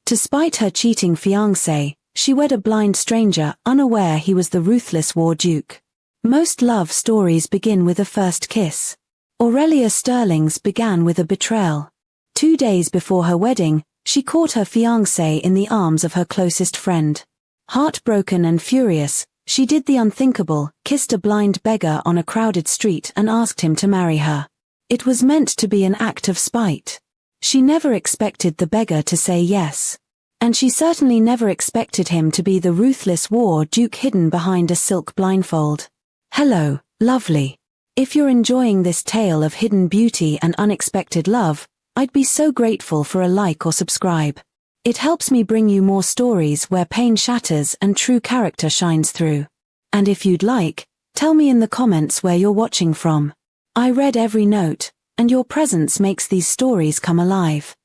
To spite her cheating fiancé, she wed a blind stranger, unaware he was the ruthless war duke. Most love stories begin with a first kiss. Aurelia Sterling's began with a betrayal. 2 days before her wedding, she caught her fiancé in the arms of her closest friend. Heartbroken and furious, she did the unthinkable, kissed a blind beggar on a crowded street and asked him to marry her. It was meant to be an act of spite. She never expected the beggar to say yes. And she certainly never expected him to be the ruthless war duke hidden behind a silk blindfold. Hello, lovely. If you're enjoying this tale of hidden beauty and unexpected love, I'd be so grateful for a like or subscribe. It helps me bring you more stories where pain shatters and true character shines through. And if you'd like, tell me in the comments where you're watching from. I read every note, and your presence makes these stories come alive.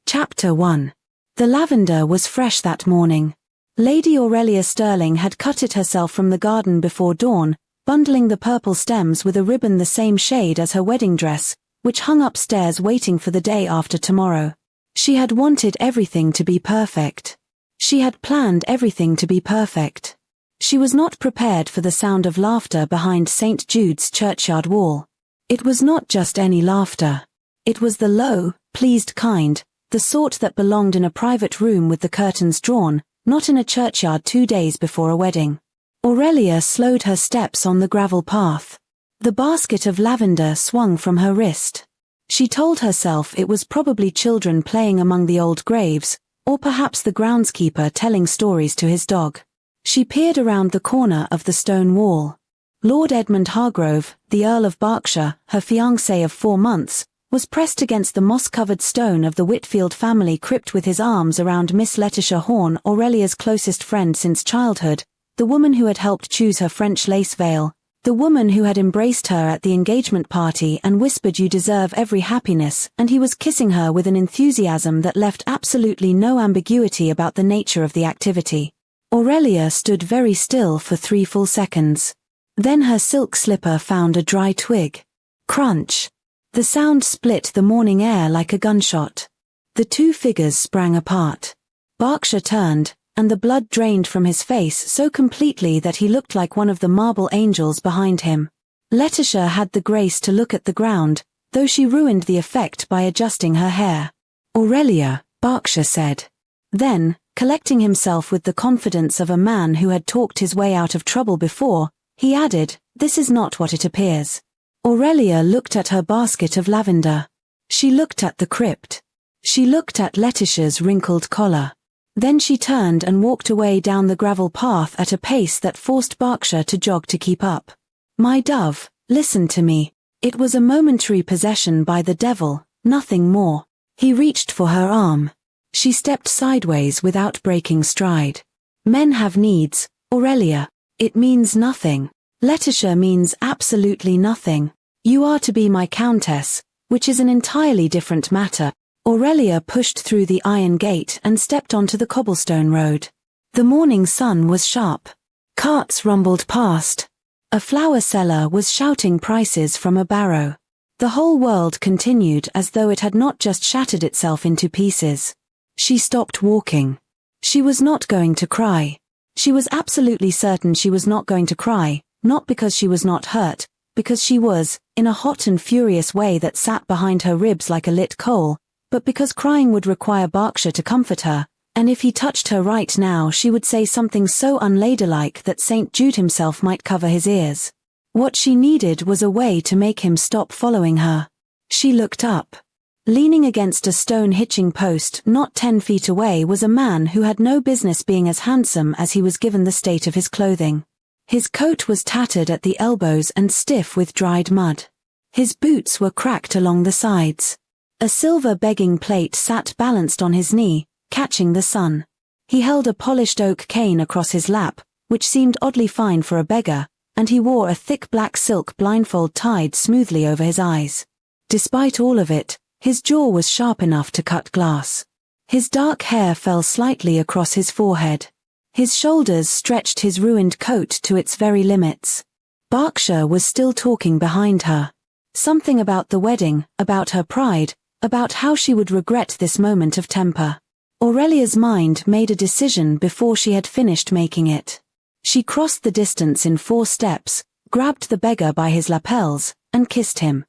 Chapter 1. The lavender was fresh that morning. Lady Aurelia Sterling had cut it herself from the garden before dawn, bundling the purple stems with a ribbon the same shade as her wedding dress, which hung upstairs waiting for the day after tomorrow. She had wanted everything to be perfect. She had planned everything to be perfect. She was not prepared for the sound of laughter behind St. Jude's churchyard wall. It was not just any laughter. It was the low, pleased kind, the sort that belonged in a private room with the curtains drawn, not in a churchyard 2 days before a wedding. Aurelia slowed her steps on the gravel path. The basket of lavender swung from her wrist. She told herself it was probably children playing among the old graves, or perhaps the groundskeeper telling stories to his dog. She peered around the corner of the stone wall. Lord Edmund Hargrove, the Earl of Berkshire, her fiancé of 4 months, was pressed against the moss-covered stone of the Whitfield family crypt with his arms around Miss Letitia Horne, Aurelia's closest friend since childhood, the woman who had helped choose her French lace veil, the woman who had embraced her at the engagement party and whispered you deserve every happiness, and he was kissing her with an enthusiasm that left absolutely no ambiguity about the nature of the activity. Aurelia stood very still for 3 full seconds. Then her silk slipper found a dry twig. Crunch. The sound split the morning air like a gunshot. The 2 figures sprang apart. Berkshire turned, and the blood drained from his face so completely that he looked like one of the marble angels behind him. Letitia had the grace to look at the ground, though she ruined the effect by adjusting her hair. Aurelia, Berkshire said. Then, collecting himself with the confidence of a man who had talked his way out of trouble before, he added, "This is not what it appears." Aurelia looked at her basket of lavender. She looked at the crypt. She looked at Letitia's wrinkled collar. Then she turned and walked away down the gravel path at a pace that forced Berkshire to jog to keep up. "My dove, listen to me." It was a momentary possession by the devil, nothing more. He reached for her arm. She stepped sideways without breaking stride. Men have needs, Aurelia. It means nothing. Letitia means absolutely nothing. You are to be my countess, which is an entirely different matter. Aurelia pushed through the iron gate and stepped onto the cobblestone road. The morning sun was sharp. Carts rumbled past. A flower seller was shouting prices from a barrow. The whole world continued as though it had not just shattered itself into pieces. She stopped walking. She was not going to cry. She was absolutely certain she was not going to cry, not because she was not hurt, because she was, in a hot and furious way that sat behind her ribs like a lit coal, but because crying would require Berkshire to comfort her, and if he touched her right now she would say something so unladylike that St. Jude himself might cover his ears. What she needed was a way to make him stop following her. She looked up. Leaning against a stone hitching post not 10 feet away was a man who had no business being as handsome as he was given the state of his clothing. His coat was tattered at the elbows and stiff with dried mud. His boots were cracked along the sides. A silver begging plate sat balanced on his knee, catching the sun. He held a polished oak cane across his lap, which seemed oddly fine for a beggar, and he wore a thick black silk blindfold tied smoothly over his eyes. Despite all of it, his jaw was sharp enough to cut glass. His dark hair fell slightly across his forehead. His shoulders stretched his ruined coat to its very limits. Berkshire was still talking behind her. Something about the wedding, about her pride, about how she would regret this moment of temper. Aurelia's mind made a decision before she had finished making it. She crossed the distance in 4 steps, grabbed the beggar by his lapels, and kissed him.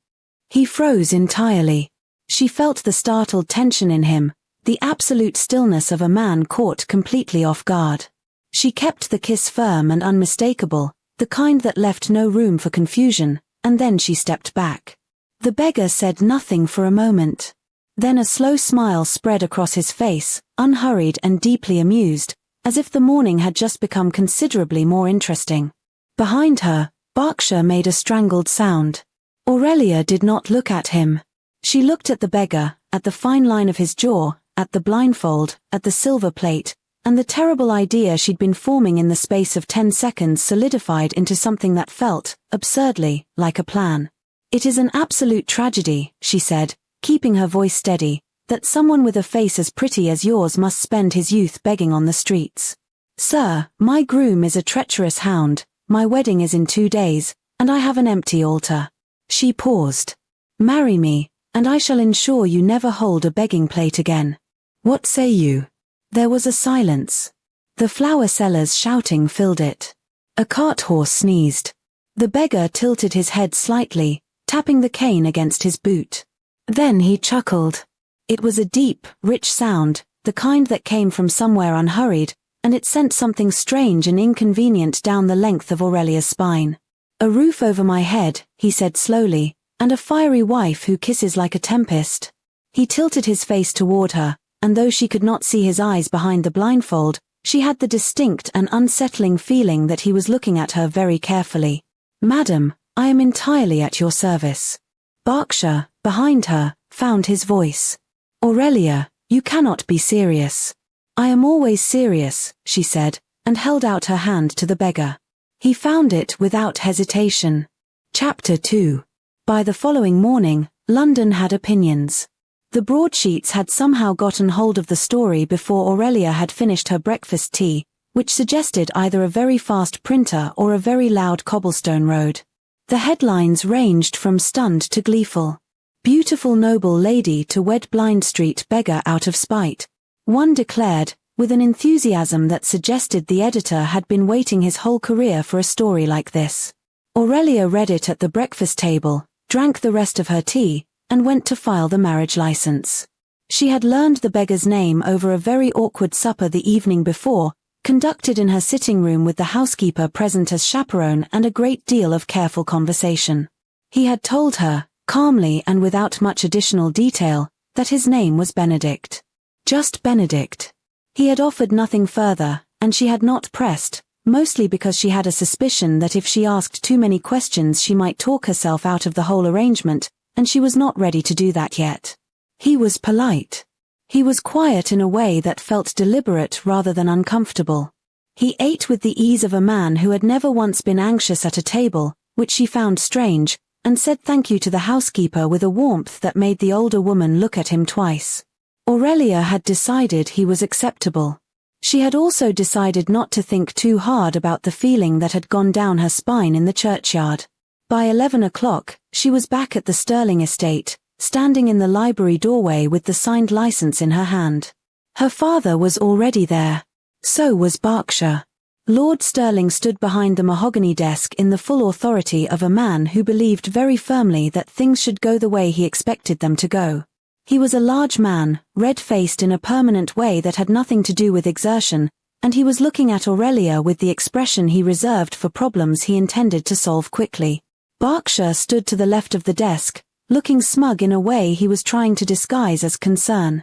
He froze entirely. She felt the startled tension in him, the absolute stillness of a man caught completely off guard. She kept the kiss firm and unmistakable, the kind that left no room for confusion, and then she stepped back. The beggar said nothing for a moment. Then a slow smile spread across his face, unhurried and deeply amused, as if the morning had just become considerably more interesting. Behind her, Berkshire made a strangled sound. Aurelia did not look at him. She looked at the beggar, at the fine line of his jaw, at the blindfold, at the silver plate, and the terrible idea she'd been forming in the space of 10 seconds solidified into something that felt, absurdly, like a plan. "It is an absolute tragedy," she said, keeping her voice steady, "that someone with a face as pretty as yours must spend his youth begging on the streets. Sir, my groom is a treacherous hound, my wedding is in 2 days, and I have an empty altar." She paused. "Marry me, and I shall ensure you never hold a begging plate again. What say you?" There was a silence. The flower seller's shouting filled it. A cart horse sneezed. The beggar tilted his head slightly, tapping the cane against his boot. Then he chuckled. It was a deep, rich sound, the kind that came from somewhere unhurried, and it sent something strange and inconvenient down the length of Aurelia's spine. "A roof over my head," he said slowly, "and a fiery wife who kisses like a tempest." He tilted his face toward her, and though she could not see his eyes behind the blindfold, she had the distinct and unsettling feeling that he was looking at her very carefully. "Madam, I am entirely at your service." Berkshire, behind her, found his voice. "Aurelia, you cannot be serious." "I am always serious," she said, and held out her hand to the beggar. He found it without hesitation. Chapter 2. By the following morning, London had opinions. The broadsheets had somehow gotten hold of the story before Aurelia had finished her breakfast tea, which suggested either a very fast printer or a very loud cobblestone road. The headlines ranged from stunned to gleeful. "Beautiful noble lady to wed blind street beggar out of spite," one declared, with an enthusiasm that suggested the editor had been waiting his whole career for a story like this. Aurelia read it at the breakfast table, drank the rest of her tea, and went to file the marriage license. She had learned the beggar's name over a very awkward supper the evening before, conducted in her sitting room with the housekeeper present as chaperone and a great deal of careful conversation. He had told her, calmly and without much additional detail, that his name was Benedict. Just Benedict. He had offered nothing further, and she had not pressed, mostly because she had a suspicion that if she asked too many questions she might talk herself out of the whole arrangement, and she was not ready to do that yet. He was polite. He was quiet in a way that felt deliberate rather than uncomfortable. He ate with the ease of a man who had never once been anxious at a table, which she found strange, and said thank you to the housekeeper with a warmth that made the older woman look at him twice. Aurelia had decided he was acceptable. She had also decided not to think too hard about the feeling that had gone down her spine in the churchyard. By 11 o'clock, she was back at the Sterling estate, standing in the library doorway with the signed license in her hand. Her father was already there. So was Berkshire. Lord Sterling stood behind the mahogany desk in the full authority of a man who believed very firmly that things should go the way he expected them to go. He was a large man, red-faced in a permanent way that had nothing to do with exertion, and he was looking at Aurelia with the expression he reserved for problems he intended to solve quickly. Berkshire stood to the left of the desk, looking smug in a way he was trying to disguise as concern.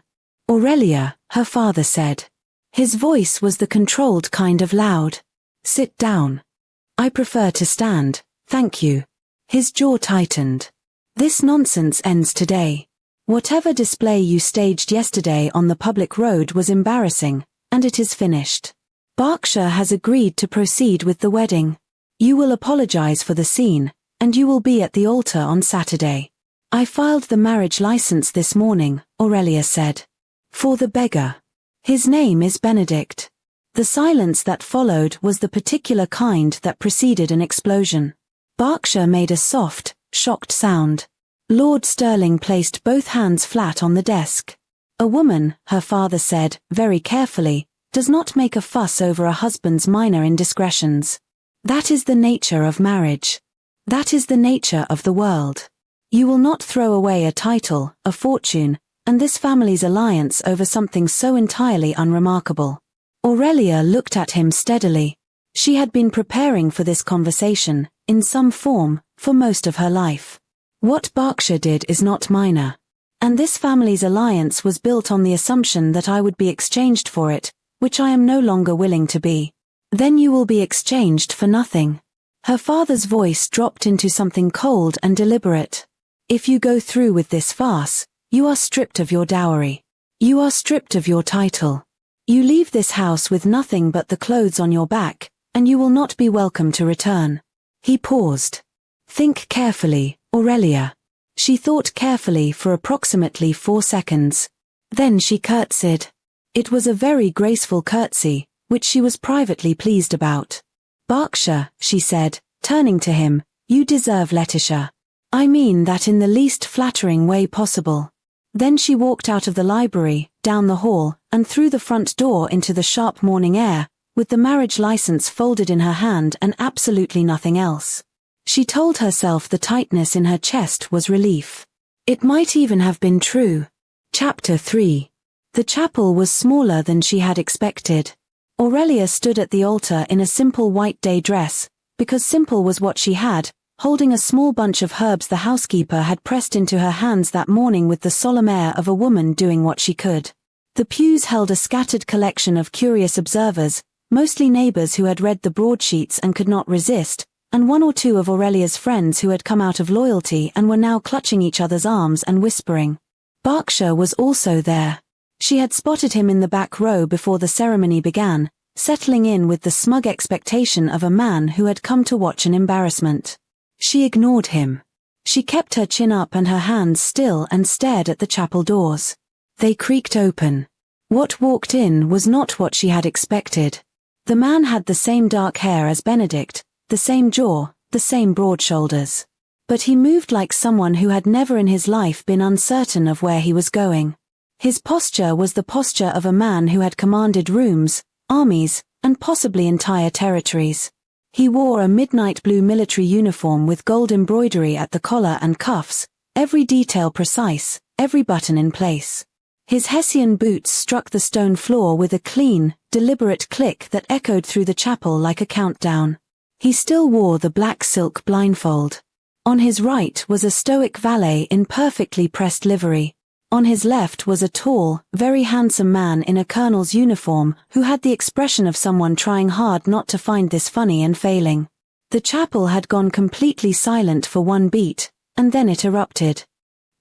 "Aurelia," her father said. His voice was the controlled kind of loud. "Sit down." "I prefer to stand, thank you." His jaw tightened. "This nonsense ends today. Whatever display you staged yesterday on the public road was embarrassing, and it is finished. Berkshire has agreed to proceed with the wedding. You will apologize for the scene, and you will be at the altar on Saturday." "I filed the marriage license this morning," Aurelia said. "For the beggar. His name is Benedict." The silence that followed was the particular kind that preceded an explosion. Berkshire made a soft, shocked sound. Lord Sterling placed both hands flat on the desk. A woman, her father said, very carefully, does not make a fuss over a husband's minor indiscretions. That is the nature of marriage. That is the nature of the world. You will not throw away a title, a fortune, and this family's alliance over something so entirely unremarkable. Aurelia looked at him steadily. She had been preparing for this conversation, in some form, for most of her life. What Berkshire did is not minor. And this family's alliance was built on the assumption that I would be exchanged for it, which I am no longer willing to be. Then you will be exchanged for nothing. Her father's voice dropped into something cold and deliberate. If you go through with this farce, you are stripped of your dowry. You are stripped of your title. You leave this house with nothing but the clothes on your back, and you will not be welcome to return. He paused. Think carefully, Aurelia. She thought carefully for approximately 4 seconds. Then she curtsied. It was a very graceful curtsy, which she was privately pleased about. Berkshire, she said, turning to him, you deserve Letitia. I mean that in the least flattering way possible. Then she walked out of the library, down the hall, and through the front door into the sharp morning air, with the marriage license folded in her hand and absolutely nothing else. She told herself the tightness in her chest was relief. It might even have been true. Chapter 3. The chapel was smaller than she had expected. Aurelia stood at the altar in a simple white day dress, because simple was what she had, holding a small bunch of herbs the housekeeper had pressed into her hands that morning with the solemn air of a woman doing what she could. The pews held a scattered collection of curious observers, mostly neighbors who had read the broadsheets and could not resist, and 1 or 2 of Aurelia's friends who had come out of loyalty and were now clutching each other's arms and whispering. Berkshire was also there. She had spotted him in the back row before the ceremony began, settling in with the smug expectation of a man who had come to watch an embarrassment. She ignored him. She kept her chin up and her hands still and stared at the chapel doors. They creaked open. What walked in was not what she had expected. The man had the same dark hair as Benedict, the same jaw, the same broad shoulders. But he moved like someone who had never in his life been uncertain of where he was going. His posture was the posture of a man who had commanded rooms, armies, and possibly entire territories. He wore a midnight blue military uniform with gold embroidery at the collar and cuffs, every detail precise, every button in place. His Hessian boots struck the stone floor with a clean, deliberate click that echoed through the chapel like a countdown. He still wore the black silk blindfold. On his right was a stoic valet in perfectly pressed livery. On his left was a tall, very handsome man in a colonel's uniform who had the expression of someone trying hard not to find this funny and failing. The chapel had gone completely silent for 1 beat, and then it erupted.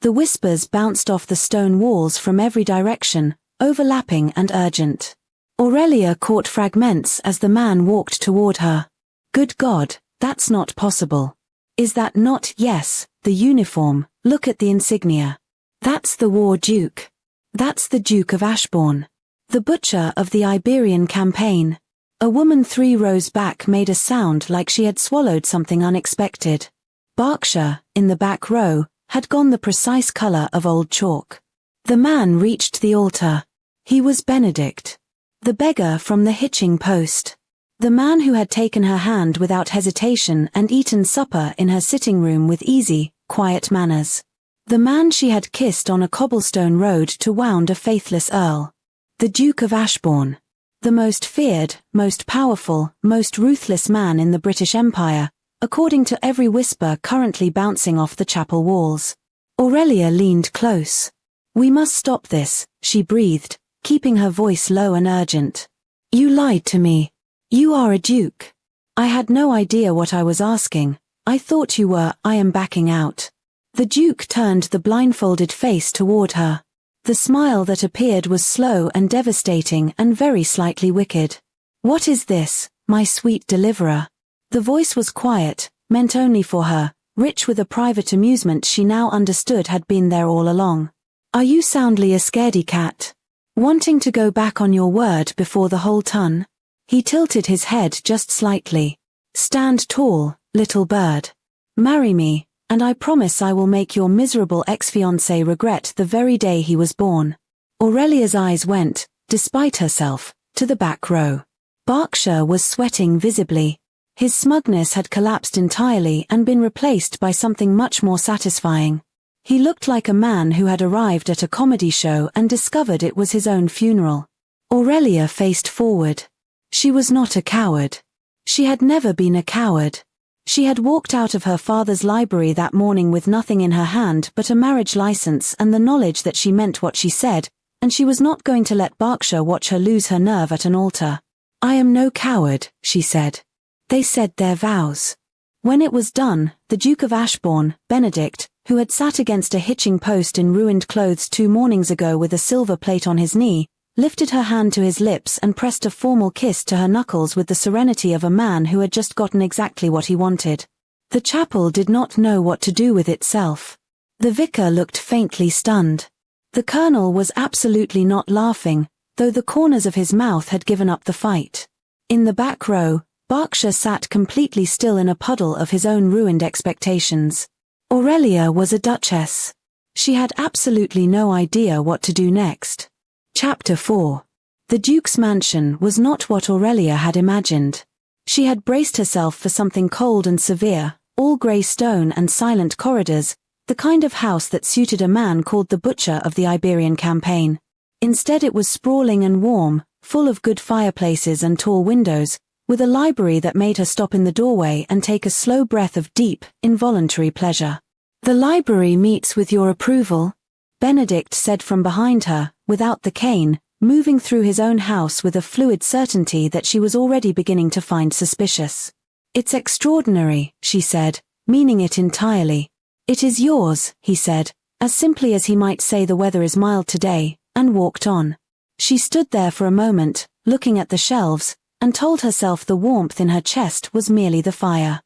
The whispers bounced off the stone walls from every direction, overlapping and urgent. Aurelia caught fragments as the man walked toward her. Good God, that's not possible. Is that not, yes, the uniform, look at the insignia. That's the War Duke. That's the Duke of Ashbourne. The butcher of the Iberian campaign. A woman 3 rows back made a sound like she had swallowed something unexpected. Berkshire, in the back row, had gone the precise color of old chalk. The man reached the altar. He was Benedict. The beggar from the hitching post. The man who had taken her hand without hesitation and eaten supper in her sitting room with easy, quiet manners. The man she had kissed on a cobblestone road to wound a faithless earl. The Duke of Ashbourne. The most feared, most powerful, most ruthless man in the British Empire, according to every whisper currently bouncing off the chapel walls. Aurelia leaned close. We must stop this, she breathed, keeping her voice low and urgent. You lied to me. You are a duke. I had no idea what I was asking. I thought you were, I am backing out. The duke turned the blindfolded face toward her. The smile that appeared was slow and devastating and very slightly wicked. What is this, my sweet deliverer? The voice was quiet, meant only for her, rich with a private amusement she now understood had been there all along. Are you soundly a scaredy cat? Wanting to go back on your word before the whole ton? He tilted his head just slightly. Stand tall, little bird. Marry me, and I promise I will make your miserable ex-fiancé regret the very day he was born. Aurelia's eyes went, despite herself, to the back row. Berkshire was sweating visibly. His smugness had collapsed entirely and been replaced by something much more satisfying. He looked like a man who had arrived at a comedy show and discovered it was his own funeral. Aurelia faced forward. She was not a coward. She had never been a coward. She had walked out of her father's library that morning with nothing in her hand but a marriage license and the knowledge that she meant what she said, and she was not going to let Berkshire watch her lose her nerve at an altar. "I am no coward," she said. They said their vows. When it was done, the Duke of Ashbourne, Benedict, who had sat against a hitching post in ruined clothes 2 mornings ago with a silver plate on his knee, lifted her hand to his lips and pressed a formal kiss to her knuckles with the serenity of a man who had just gotten exactly what he wanted. The chapel did not know what to do with itself. The vicar looked faintly stunned. The colonel was absolutely not laughing, though the corners of his mouth had given up the fight. In the back row, Berkshire sat completely still in a puddle of his own ruined expectations. Aurelia was a duchess. She had absolutely no idea what to do next. Chapter 4. The Duke's mansion was not what Aurelia had imagined. She had braced herself for something cold and severe, all grey stone and silent corridors, the kind of house that suited a man called the Butcher of the Iberian Campaign. Instead it was sprawling and warm, full of good fireplaces and tall windows, with a library that made her stop in the doorway and take a slow breath of deep, involuntary pleasure. "The library meets with your approval," Benedict said from behind her, without the cane, moving through his own house with a fluid certainty that she was already beginning to find suspicious. "It's extraordinary," she said, meaning it entirely. "It is yours," he said, as simply as he might say the weather is mild today, and walked on. She stood there for a moment, looking at the shelves, and told herself the warmth in her chest was merely the fire.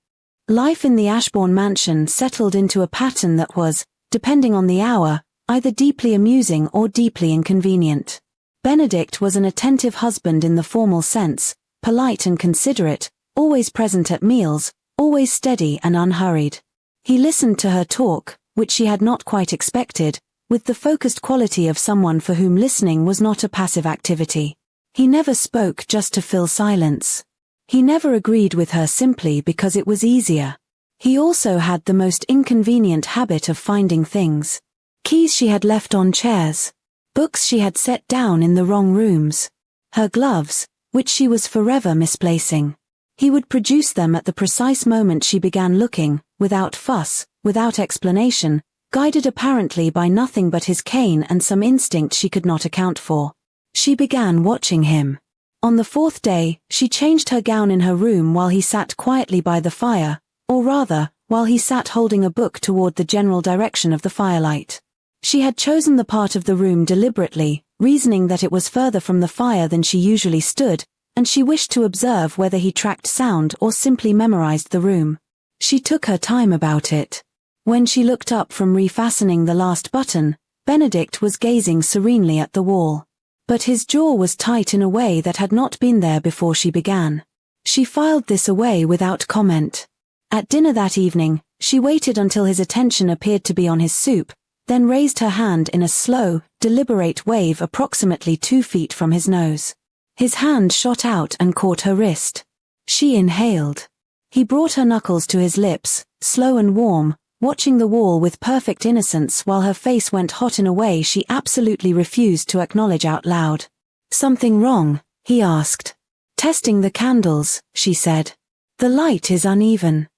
Life in the Ashbourne mansion settled into a pattern that was, depending on the hour, either deeply amusing or deeply inconvenient. Benedict was an attentive husband in the formal sense, polite and considerate, always present at meals, always steady and unhurried. He listened to her talk, which she had not quite expected, with the focused quality of someone for whom listening was not a passive activity. He never spoke just to fill silence. He never agreed with her simply because it was easier. He also had the most inconvenient habit of finding things. Keys she had left on chairs. Books she had set down in the wrong rooms. Her gloves, which she was forever misplacing. He would produce them at the precise moment she began looking, without fuss, without explanation, guided apparently by nothing but his cane and some instinct she could not account for. She began watching him. On the 4th day, she changed her gown in her room while he sat quietly by the fire, or rather, while he sat holding a book toward the general direction of the firelight. She had chosen the part of the room deliberately, reasoning that it was further from the fire than she usually stood, and she wished to observe whether he tracked sound or simply memorized the room. She took her time about it. When she looked up from refastening the last button, Benedict was gazing serenely at the wall. But his jaw was tight in a way that had not been there before she began. She filed this away without comment. At dinner that evening, she waited until his attention appeared to be on his soup, then raised her hand in a slow, deliberate wave approximately 2 feet from his nose. His hand shot out and caught her wrist. She inhaled. He brought her knuckles to his lips, slow and warm, watching the wall with perfect innocence while her face went hot in a way she absolutely refused to acknowledge out loud. "Something wrong?" he asked. "Testing the candles," she said. "The light is uneven."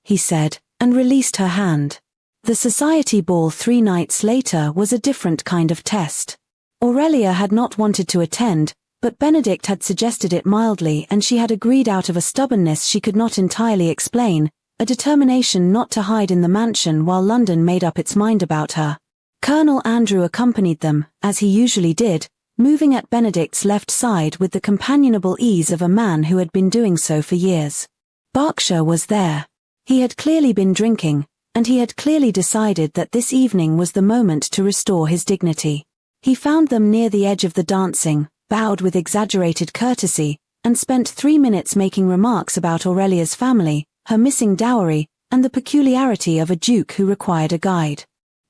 He said, and released her hand. The society ball 3 nights later was a different kind of test. Aurelia had not wanted to attend, but Benedict had suggested it mildly and she had agreed out of a stubbornness she could not entirely explain, a determination not to hide in the mansion while London made up its mind about her. Colonel Andrew accompanied them, as he usually did, moving at Benedict's left side with the companionable ease of a man who had been doing so for years. Berkshire was there. He had clearly been drinking, and he had clearly decided that this evening was the moment to restore his dignity. He found them near the edge of the dancing, bowed with exaggerated courtesy, and spent 3 minutes making remarks about Aurelia's family, her missing dowry, and the peculiarity of a duke who required a guide.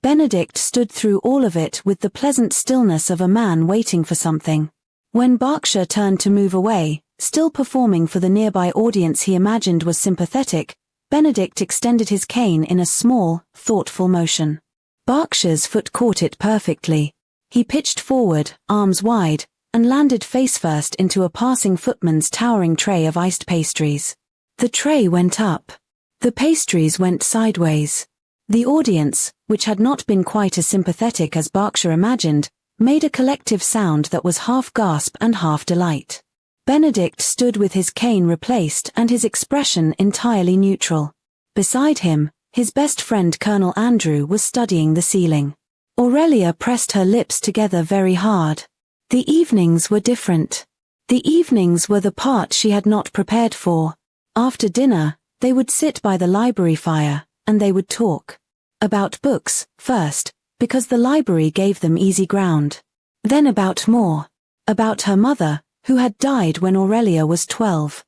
Benedict stood through all of it with the pleasant stillness of a man waiting for something. When Berkshire turned to move away, still performing for the nearby audience he imagined was sympathetic, Benedict extended his cane in a small, thoughtful motion. Berkshire's foot caught it perfectly. He pitched forward, arms wide, and landed face first into a passing footman's towering tray of iced pastries. The tray went up. The pastries went sideways. The audience, which had not been quite as sympathetic as Berkshire imagined, made a collective sound that was half gasp and half delight. Benedict stood with his cane replaced and his expression entirely neutral. Beside him, his best friend Colonel Andrew was studying the ceiling. Aurelia pressed her lips together very hard. The evenings were different. The evenings were the part she had not prepared for. After dinner, they would sit by the library fire, and they would talk. About books, first, because the library gave them easy ground. Then about more. About her mother, who had died when Aurelia was 12.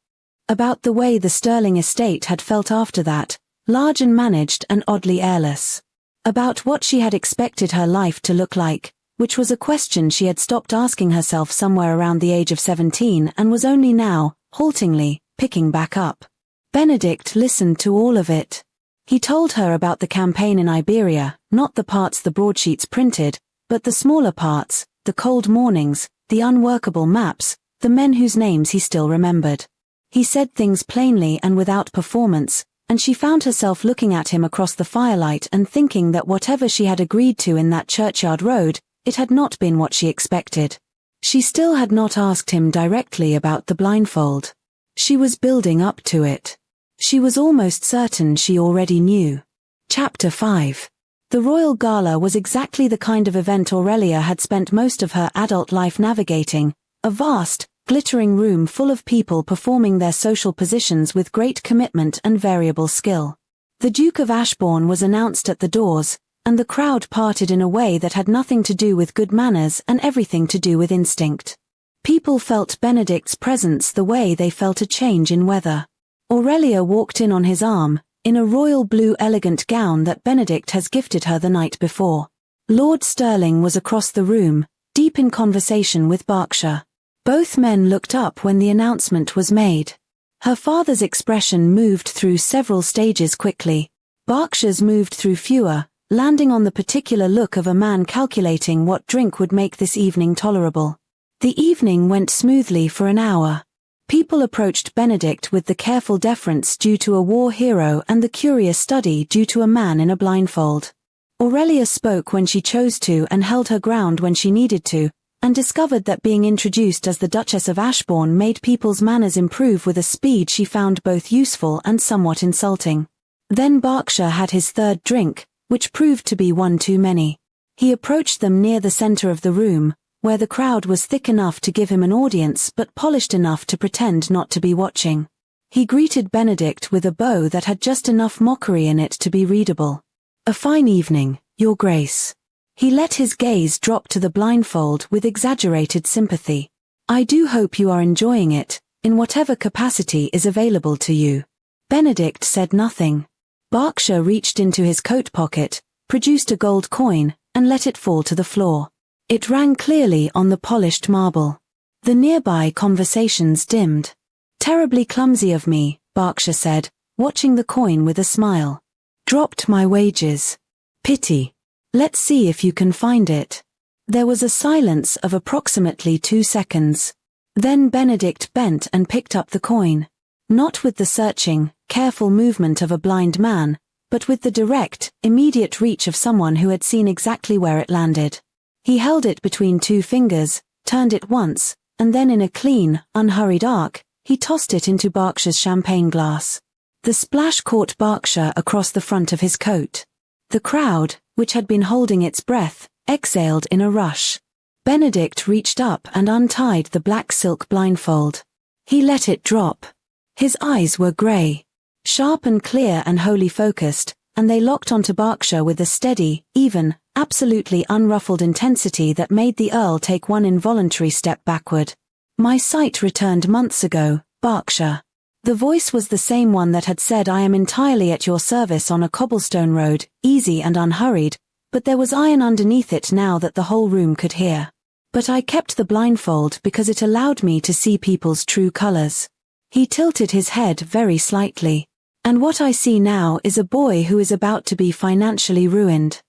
About the way the Sterling estate had felt after that, large and managed and oddly airless. About what she had expected her life to look like, which was a question she had stopped asking herself somewhere around the age of 17 and was only now, haltingly, picking back up. Benedict listened to all of it. He told her about the campaign in Iberia, not the parts the broadsheets printed, but the smaller parts, the cold mornings, the unworkable maps, the men whose names he still remembered. He said things plainly and without performance, and she found herself looking at him across the firelight and thinking that whatever she had agreed to in that churchyard road, it had not been what she expected. She still had not asked him directly about the blindfold. She was building up to it. She was almost certain she already knew. Chapter 5. The Royal Gala was exactly the kind of event Aurelia had spent most of her adult life navigating, a vast, glittering room full of people performing their social positions with great commitment and variable skill. The Duke of Ashbourne was announced at the doors, and the crowd parted in a way that had nothing to do with good manners and everything to do with instinct. People felt Benedict's presence the way they felt a change in weather. Aurelia walked in on his arm, in a royal blue elegant gown that Benedict has gifted her the night before. Lord Sterling was across the room, deep in conversation with Berkshire. Both men looked up when the announcement was made. Her father's expression moved through several stages quickly. Berkshire's moved through fewer, landing on the particular look of a man calculating what drink would make this evening tolerable. The evening went smoothly for an hour. People approached Benedict with the careful deference due to a war hero and the curious study due to a man in a blindfold. Aurelia spoke when she chose to and held her ground when she needed to, and discovered that being introduced as the Duchess of Ashbourne made people's manners improve with a speed she found both useful and somewhat insulting. Then Berkshire had his third drink, which proved to be one too many. He approached them near the center of the room, where the crowd was thick enough to give him an audience but polished enough to pretend not to be watching. He greeted Benedict with a bow that had just enough mockery in it to be readable. "A fine evening, Your Grace." He let his gaze drop to the blindfold with exaggerated sympathy. "I do hope you are enjoying it, in whatever capacity is available to you." Benedict said nothing. Berkshire reached into his coat pocket, produced a gold coin, and let it fall to the floor. It rang clearly on the polished marble. The nearby conversations dimmed. "Terribly clumsy of me," Berkshire said, watching the coin with a smile. "Dropped my wages. Pity. Let's see if you can find it." There was a silence of approximately 2 seconds. Then Benedict bent and picked up the coin. Not with the searching, careful movement of a blind man, but with the direct, immediate reach of someone who had seen exactly where it landed. He held it between 2 fingers, turned it once, and then in a clean, unhurried arc, he tossed it into Berkshire's champagne glass. The splash caught Berkshire across the front of his coat. The crowd, which had been holding its breath, exhaled in a rush. Benedict reached up and untied the black silk blindfold. He let it drop. His eyes were grey, sharp and clear and wholly focused, and they locked onto Berkshire with a steady, even, absolutely unruffled intensity that made the Earl take one involuntary step backward. "My sight returned months ago, Berkshire." The voice was the same one that had said, "I am entirely at your service" on a cobblestone road, easy and unhurried, but there was iron underneath it now that the whole room could hear. But I kept the blindfold because it allowed me to see people's true colors. He tilted his head very slightly. And what I see now is a boy who is about to be financially ruined.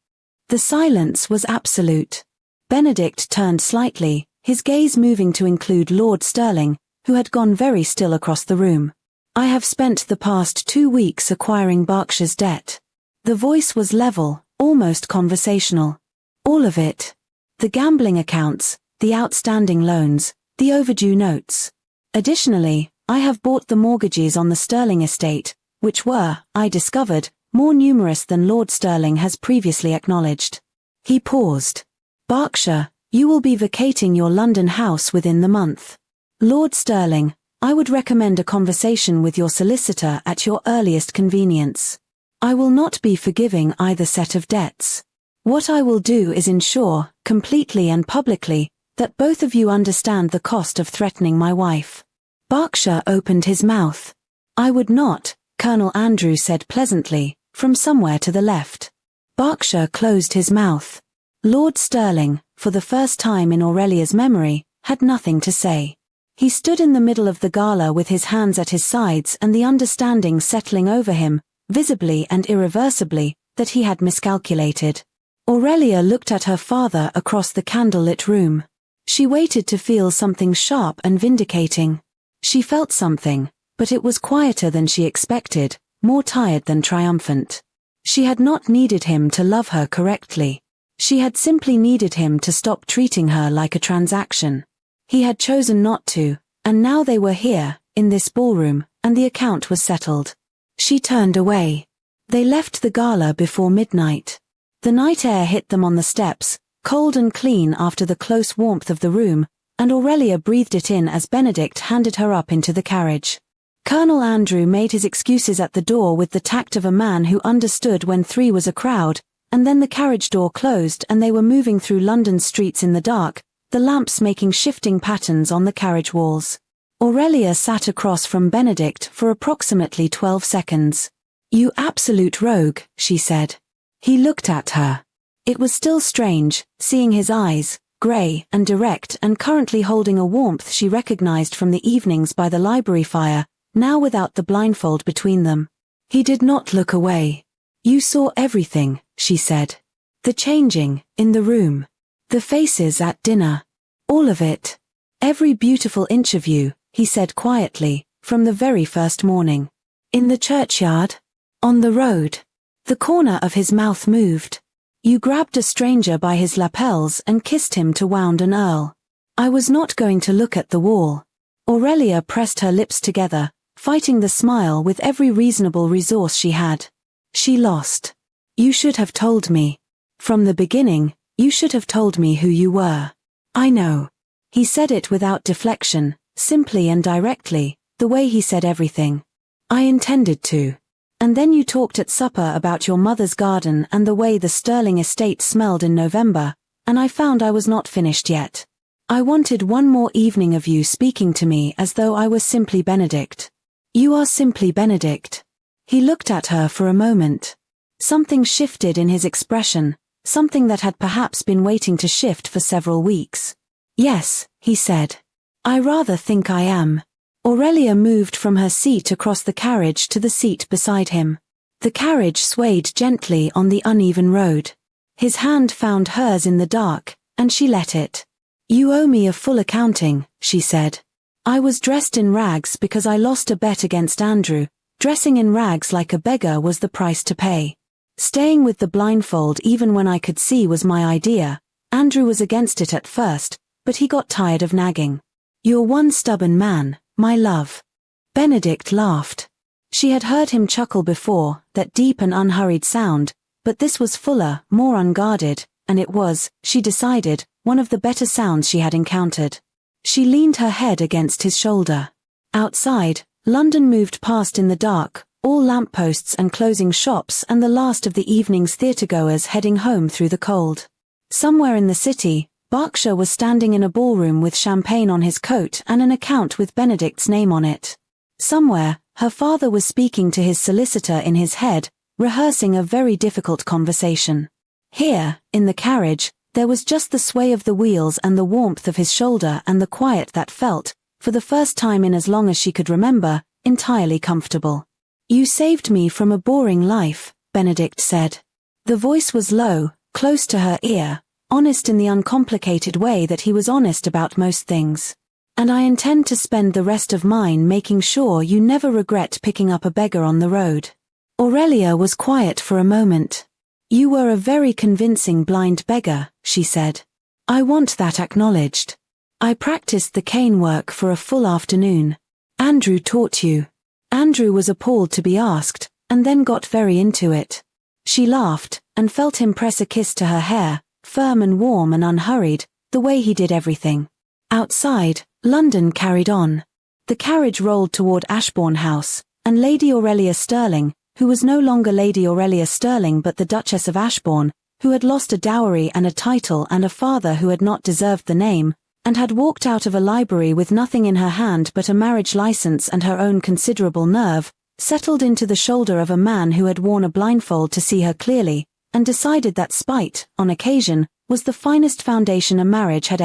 The silence was absolute. Benedict turned slightly, his gaze moving to include Lord Sterling, who had gone very still across the room. I have spent the past 2 weeks acquiring Berkshire's debt. The voice was level, almost conversational. All of it. The gambling accounts, the outstanding loans, the overdue notes. Additionally, I have bought the mortgages on the Sterling estate, which were, I discovered, more numerous than Lord Sterling has previously acknowledged. He paused. Berkshire, you will be vacating your London house within the month. Lord Sterling, I would recommend a conversation with your solicitor at your earliest convenience. I will not be forgiving either set of debts. What I will do is ensure, completely and publicly, that both of you understand the cost of threatening my wife. Berkshire opened his mouth. I would not, Colonel Andrew said pleasantly, from somewhere to the left. Berkshire closed his mouth. Lord Sterling, for the first time in Aurelia's memory, had nothing to say. He stood in the middle of the gala with his hands at his sides and the understanding settling over him, visibly and irreversibly, that he had miscalculated. Aurelia looked at her father across the candlelit room. She waited to feel something sharp and vindicating. She felt something, but it was quieter than she expected, more tired than triumphant. She had not needed him to love her correctly. She had simply needed him to stop treating her like a transaction. He had chosen not to, and now they were here, in this ballroom, and the account was settled. She turned away. They left the gala before midnight. The night air hit them on the steps, cold and clean after the close warmth of the room, and Aurelia breathed it in as Benedict handed her up into the carriage. Colonel Andrew made his excuses at the door with the tact of a man who understood when 3 was a crowd, and then the carriage door closed and they were moving through London's streets in the dark, the lamps making shifting patterns on the carriage walls. Aurelia sat across from Benedict for approximately 12 seconds. You absolute rogue, she said. He looked at her. It was still strange, seeing his eyes, grey and direct and currently holding a warmth she recognized from the evenings by the library fire, now without the blindfold between them. He did not look away. You saw everything, she said. The changing, in the room. The faces at dinner. All of it. Every beautiful inch of you, he said quietly, from the very first morning. In the churchyard. On the road. The corner of his mouth moved. You grabbed a stranger by his lapels and kissed him to wound an earl. I was not going to look at the wall. Aurelia pressed her lips together, fighting the smile with every reasonable resource she had. She lost. You should have told me. From the beginning, you should have told me who you were. I know. He said it without deflection, simply and directly, the way he said everything. I intended to. And then you talked at supper about your mother's garden and the way the Sterling estate smelled in November, and I found I was not finished yet. I wanted one more evening of you speaking to me as though I was simply Benedict. You are simply Benedict. He looked at her for a moment. Something shifted in his expression, something that had perhaps been waiting to shift for several weeks. Yes, he said. I rather think I am. Aurelia moved from her seat across the carriage to the seat beside him. The carriage swayed gently on the uneven road. His hand found hers in the dark, and she let it. You owe me a full accounting, she said. I was dressed in rags because I lost a bet against Andrew. Dressing in rags like a beggar was the price to pay. Staying with the blindfold even when I could see was my idea. Andrew was against it at first, but he got tired of nagging. You're one stubborn man, my love. Benedict laughed. She had heard him chuckle before, that deep and unhurried sound, but this was fuller, more unguarded, and it was, she decided, one of the better sounds she had encountered. She leaned her head against his shoulder. Outside, London moved past in the dark, all lampposts and closing shops and the last of the evening's theatregoers heading home through the cold. Somewhere in the city, Berkshire was standing in a ballroom with champagne on his coat and an account with Benedict's name on it. Somewhere, her father was speaking to his solicitor in his head, rehearsing a very difficult conversation. Here, in the carriage, there was just the sway of the wheels and the warmth of his shoulder and the quiet that felt, for the first time in as long as she could remember, entirely comfortable. "You saved me from a boring life," Benedict said. The voice was low, close to her ear, honest in the uncomplicated way that he was honest about most things. "And I intend to spend the rest of mine making sure you never regret picking up a beggar on the road." Aurelia was quiet for a moment. "You were a very convincing blind beggar," she said. "I want that acknowledged. I practiced the cane work for a full afternoon. Andrew taught you." Andrew was appalled to be asked, and then got very into it. She laughed, and felt him press a kiss to her hair, firm and warm and unhurried, the way he did everything. Outside, London carried on. The carriage rolled toward Ashbourne House, and Lady Aurelia Sterling, who was no longer Lady Aurelia Sterling but the Duchess of Ashbourne, who had lost a dowry and a title and a father who had not deserved the name, and had walked out of a library with nothing in her hand but a marriage license and her own considerable nerve, settled into the shoulder of a man who had worn a blindfold to see her clearly, and decided that spite, on occasion, was the finest foundation a marriage had ever